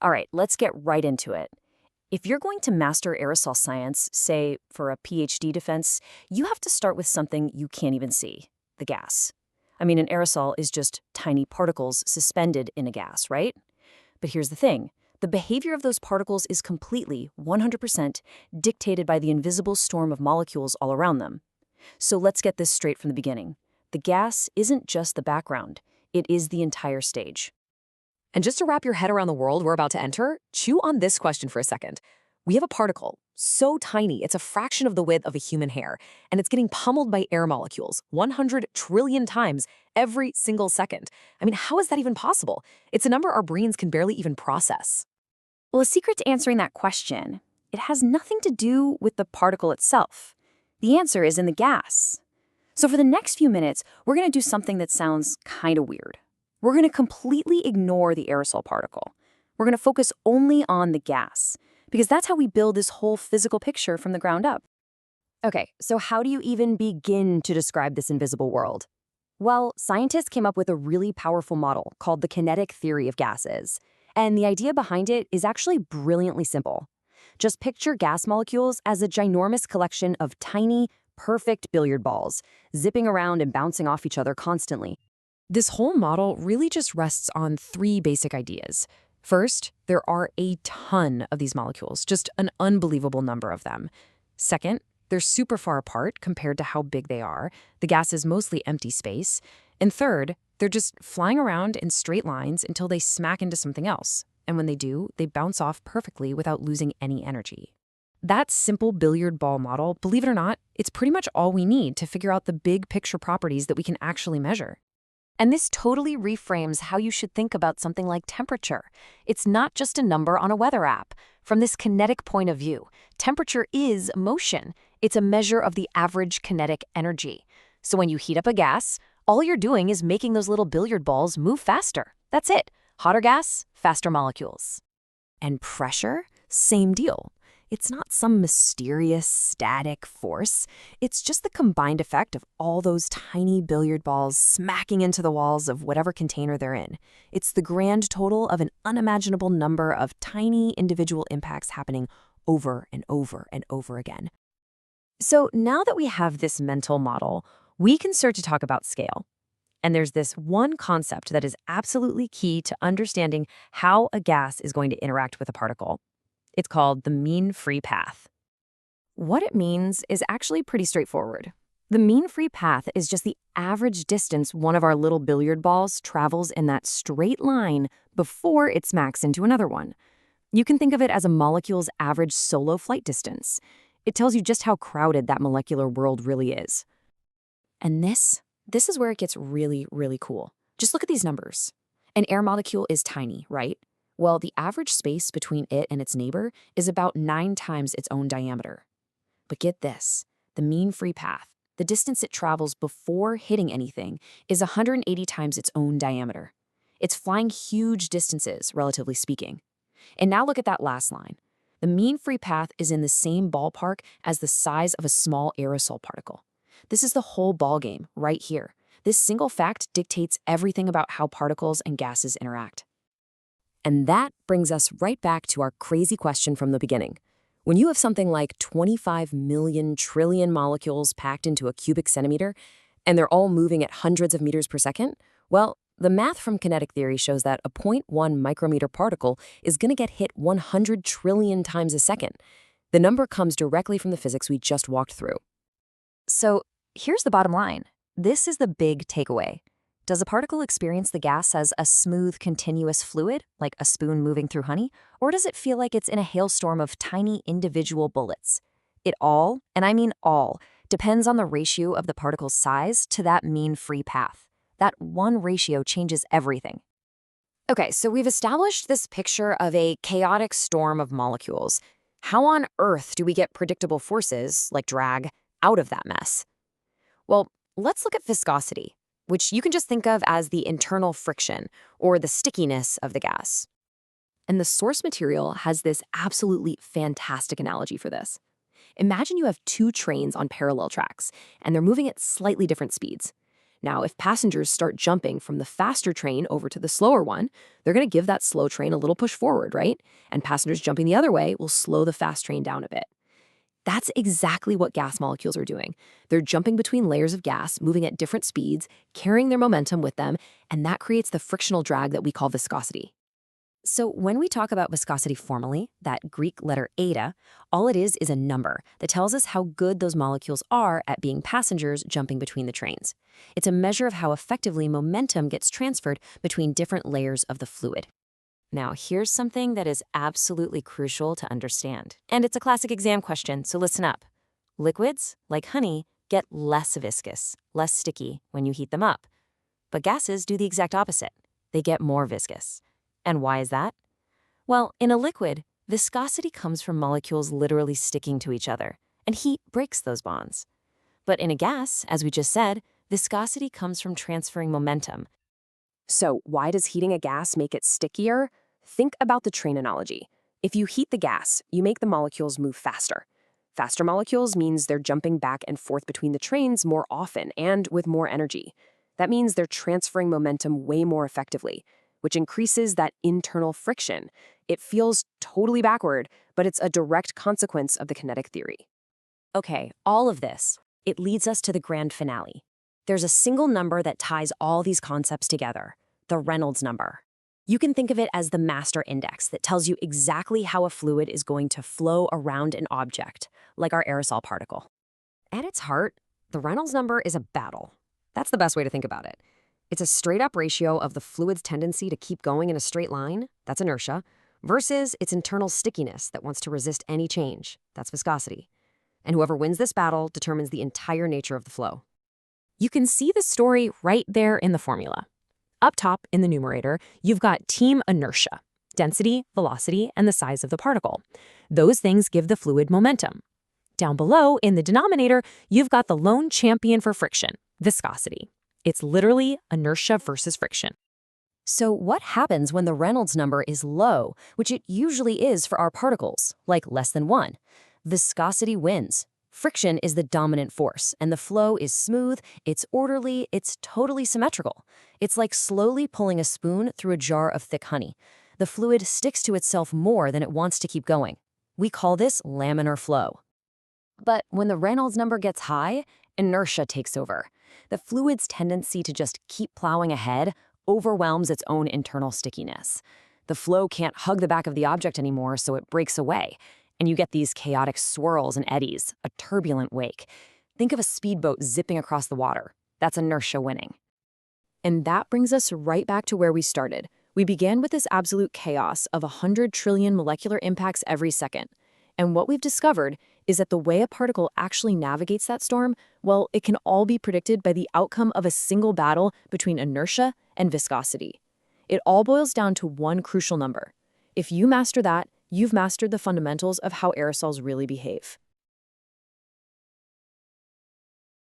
All right, let's get right into it. If you're going to master aerosol science, say for a PhD defense, you have to start with something you can't even see, the gas. I mean, an aerosol is just tiny particles suspended in a gas, right? But here's the thing. The behavior of those particles is completely, 100%, dictated by the invisible storm of molecules all around them. So let's get this straight from the beginning. The gas isn't just the background. It is the entire stage. And just to wrap your head around the world we're about to enter, chew on this question for a second. We have a particle, so tiny it's a fraction of the width of a human hair, and it's getting pummeled by air molecules 100 trillion times every single second. I mean, how is that even possible? It's a number our brains can barely even process. Well, a secret to answering that question, it has nothing to do with the particle itself. The answer is in the gas. So for the next few minutes, we're going to do something that sounds kind of weird. We're going to completely ignore the aerosol particle. We're going to focus only on the gas, because that's how we build this whole physical picture from the ground up. Okay, so how do you even begin to describe this invisible world? Well, scientists came up with a really powerful model called the kinetic theory of gases. And the idea behind it is actually brilliantly simple. Just picture gas molecules as a ginormous collection of tiny, perfect billiard balls, zipping around and bouncing off each other constantly. This whole model really just rests on three basic ideas. First, there are a ton of these molecules, just an unbelievable number of them. Second, they're super far apart compared to how big they are. The gas is mostly empty space. And third, they're just flying around in straight lines until they smack into something else. And when they do, they bounce off perfectly without losing any energy. That simple billiard ball model, believe it or not, it's pretty much all we need to figure out the big picture properties that we can actually measure. And this totally reframes how you should think about something like temperature. It's not just a number on a weather app. From this kinetic point of view, temperature is motion. It's a measure of the average kinetic energy. So when you heat up a gas, all you're doing is making those little billiard balls move faster. That's it. Hotter gas, faster molecules. And pressure? Same deal. It's not some mysterious, static force. It's just the combined effect of all those tiny billiard balls smacking into the walls of whatever container they're in. It's the grand total of an unimaginable number of tiny individual impacts happening over and over and over again. So now that we have this mental model, we can start to talk about scale. And there's this one concept that is absolutely key to understanding how a gas is going to interact with a particle. It's called the mean free path. What it means is actually pretty straightforward. The mean free path is just the average distance one of our little billiard balls travels in that straight line before it smacks into another one. You can think of it as a molecule's average solo flight distance. It tells you just how crowded that molecular world really is. And this is where it gets really, really cool. Just look at these numbers. An air molecule is tiny, right? Well, the average space between it and its neighbor is about 9 times its own diameter. But get this, the mean free path, the distance it travels before hitting anything, is 180 times its own diameter. It's flying huge distances, relatively speaking. And now look at that last line. The mean free path is in the same ballpark as the size of a small aerosol particle. This is the whole ballgame right here. This single fact dictates everything about how particles and gases interact. And that brings us right back to our crazy question from the beginning. When you have something like 25 million trillion molecules packed into a cubic centimeter, and they're all moving at hundreds of meters per second, well, the math from kinetic theory shows that a 0.1 micrometer particle is going to get hit 100 trillion times a second. The number comes directly from the physics we just walked through. So here's the bottom line. This is the big takeaway. Does a particle experience the gas as a smooth, continuous fluid, like a spoon moving through honey, or does it feel like it's in a hailstorm of tiny individual bullets? It all, and I mean all, depends on the ratio of the particle's size to that mean free path. That one ratio changes everything. Okay, so we've established this picture of a chaotic storm of molecules. How on earth do we get predictable forces, like drag, out of that mess? Well, let's look at viscosity, which you can just think of as the internal friction or the stickiness of the gas. And the source material has this absolutely fantastic analogy for this. Imagine you have 2 trains on parallel tracks, and they're moving at slightly different speeds. Now, if passengers start jumping from the faster train over to the slower one, they're going to give that slow train a little push forward, right? And passengers jumping the other way will slow the fast train down a bit. That's exactly what gas molecules are doing. They're jumping between layers of gas, moving at different speeds, carrying their momentum with them, and that creates the frictional drag that we call viscosity. So when we talk about viscosity formally, that Greek letter eta, all it is a number that tells us how good those molecules are at being passengers jumping between the trains. It's a measure of how effectively momentum gets transferred between different layers of the fluid. Now, here's something that is absolutely crucial to understand. And it's a classic exam question, so listen up. Liquids, like honey, get less viscous, less sticky when you heat them up. But gases do the exact opposite. They get more viscous. And why is that? Well, in a liquid, viscosity comes from molecules literally sticking to each other, and heat breaks those bonds. But in a gas, as we just said, viscosity comes from transferring momentum. So why does heating a gas make it stickier? Think about the train analogy. If you heat the gas, you make the molecules move faster. Faster molecules means they're jumping back and forth between the trains more often and with more energy. That means they're transferring momentum way more effectively, which increases that internal friction. It feels totally backward, but it's a direct consequence of the kinetic theory. Okay, all of this, it leads us to the grand finale. There's a single number that ties all these concepts together, the Reynolds number. You can think of it as the master index that tells you exactly how a fluid is going to flow around an object, like our aerosol particle. At its heart, the Reynolds number is a battle. That's the best way to think about it. It's a straight-up ratio of the fluid's tendency to keep going in a straight line, that's inertia, versus its internal stickiness that wants to resist any change, that's viscosity. And whoever wins this battle determines the entire nature of the flow. You can see the story right there in the formula. Up top in the numerator, you've got team inertia, density, velocity, and the size of the particle. Those things give the fluid momentum. Down below in the denominator, you've got the lone champion for friction, viscosity. It's literally inertia versus friction. So what happens when the Reynolds number is low, which it usually is for our particles, like less than 1? Viscosity wins. Friction is the dominant force, and the flow is smooth, it's orderly, it's totally symmetrical. It's like slowly pulling a spoon through a jar of thick honey. The fluid sticks to itself more than it wants to keep going. We call this laminar flow. But when the Reynolds number gets high, inertia takes over. The fluid's tendency to just keep plowing ahead overwhelms its own internal stickiness. The flow can't hug the back of the object anymore, so it breaks away. And you get these chaotic swirls and eddies, a turbulent wake. Think of a speedboat zipping across the water. That's inertia winning. And that brings us right back to where we started. We began with this absolute chaos of 100 trillion molecular impacts every second. And what we've discovered is that the way a particle actually navigates that storm, well, it can all be predicted by the outcome of a single battle between inertia and viscosity. It all boils down to one crucial number. If you master that, you've mastered the fundamentals of how aerosols really behave.